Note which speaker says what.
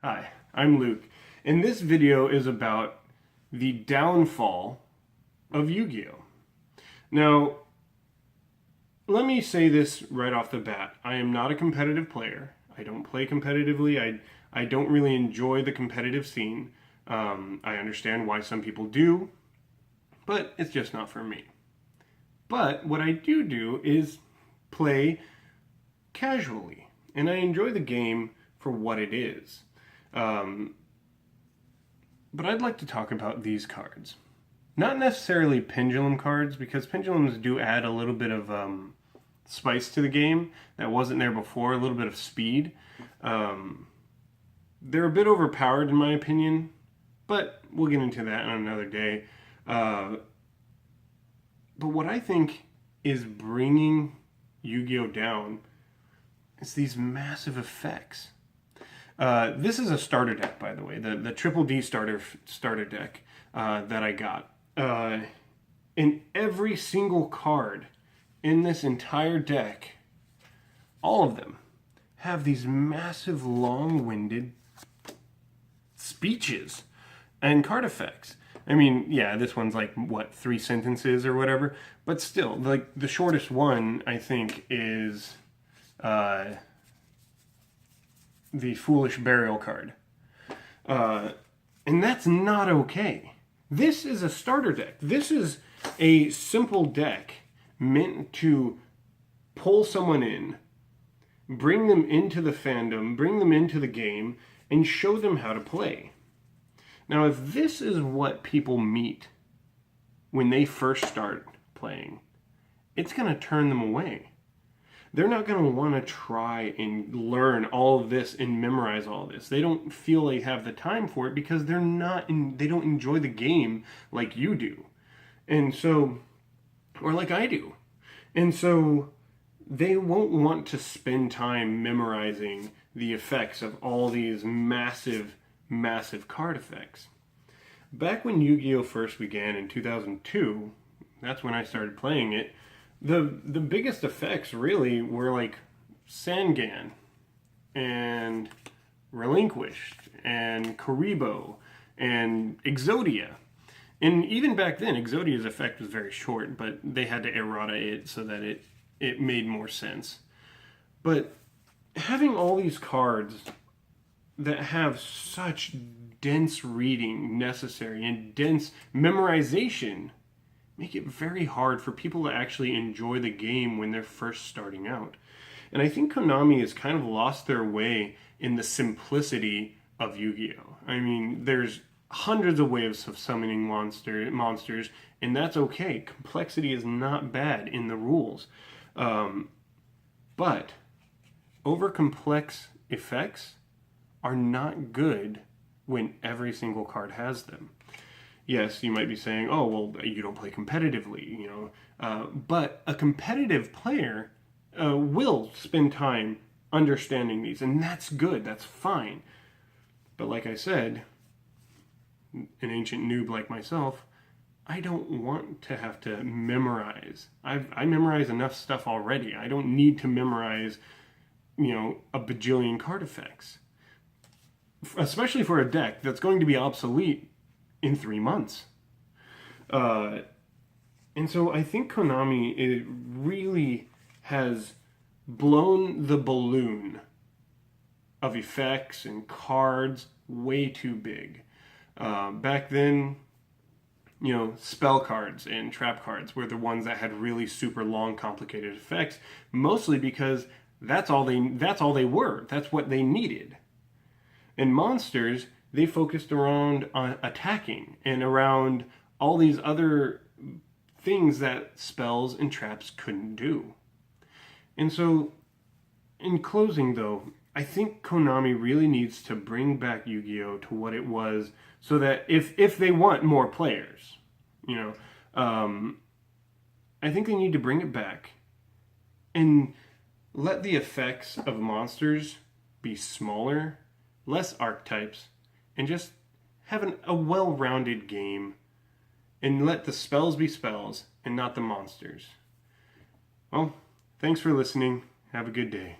Speaker 1: Hi, I'm Luke, and this video is about the downfall of Yu-Gi-Oh! Now, let me say this right off the bat. I am not a competitive player. I don't play competitively. I don't really enjoy the competitive scene. I understand why some people do, but it's just not for me. But what I do is play casually, and I enjoy the game for what it is. But I'd like to talk about these cards. Not necessarily pendulum cards, because pendulums do add a little bit of spice to the game that wasn't there before, a little bit of speed. They're a bit overpowered in my opinion, but we'll get into that on another day. But what I think is bringing Yu-Gi-Oh! Down is these massive effects. This is a starter deck, by the way, the Triple D starter deck that I got. And every single card in this entire deck, all of them, have these massive, long-winded speeches and card effects. I mean, yeah, this one's like, what, 3 sentences or whatever? But still, like, the shortest one, I think, is the Foolish Burial card. And that's not okay. This is a starter deck. This is a simple deck meant to pull someone in, bring them into the fandom, bring them into the game, and show them how to play. Now, if this is what people meet when they first start playing, it's going to turn them away. They're not going to want to try and learn all of this and memorize all this. They don't feel they have the time for it because they don't enjoy the game like you do. And so, or like I do. And so they won't want to spend time memorizing the effects of all these massive, massive card effects. Back when Yu-Gi-Oh! First began in 2002, that's when I started playing it, the biggest effects really were like Sangan and Relinquished and Karibo and Exodia. And even back then, Exodia's effect was very short, but they had to errata it so that it made more sense. But having all these cards that have such dense reading necessary and dense memorization make it very hard for people to actually enjoy the game when they're first starting out. And I think Konami has kind of lost their way in the simplicity of Yu-Gi-Oh! I mean, there's hundreds of ways of summoning monsters, and that's okay. Complexity is not bad in the rules. But over-complex effects are not good when every single card has them. Yes, you might be saying, oh, well, you don't play competitively, you know. But a competitive player will spend time understanding these, and that's good, that's fine. But like I said, an ancient noob like myself, I don't want to have to memorize. I memorize enough stuff already. I don't need to memorize, you know, a bajillion card effects. Especially for a deck that's going to be obsolete in 3 months. And so I think Konami really has blown the balloon of effects and cards way too big. Back then, you know, spell cards and trap cards were the ones that had really super long, complicated effects, mostly because that's all they were. That's what they needed. And monsters, they focused around attacking and around all these other things that spells and traps couldn't do. And so, in closing though, I think Konami really needs to bring back Yu-Gi-Oh! To what it was, so that if they want more players, you know, I think they need to bring it back and let the effects of monsters be smaller, less archetypes, and just have a well-rounded game, and let the spells be spells and not the monsters. Well, thanks for listening. Have a good day.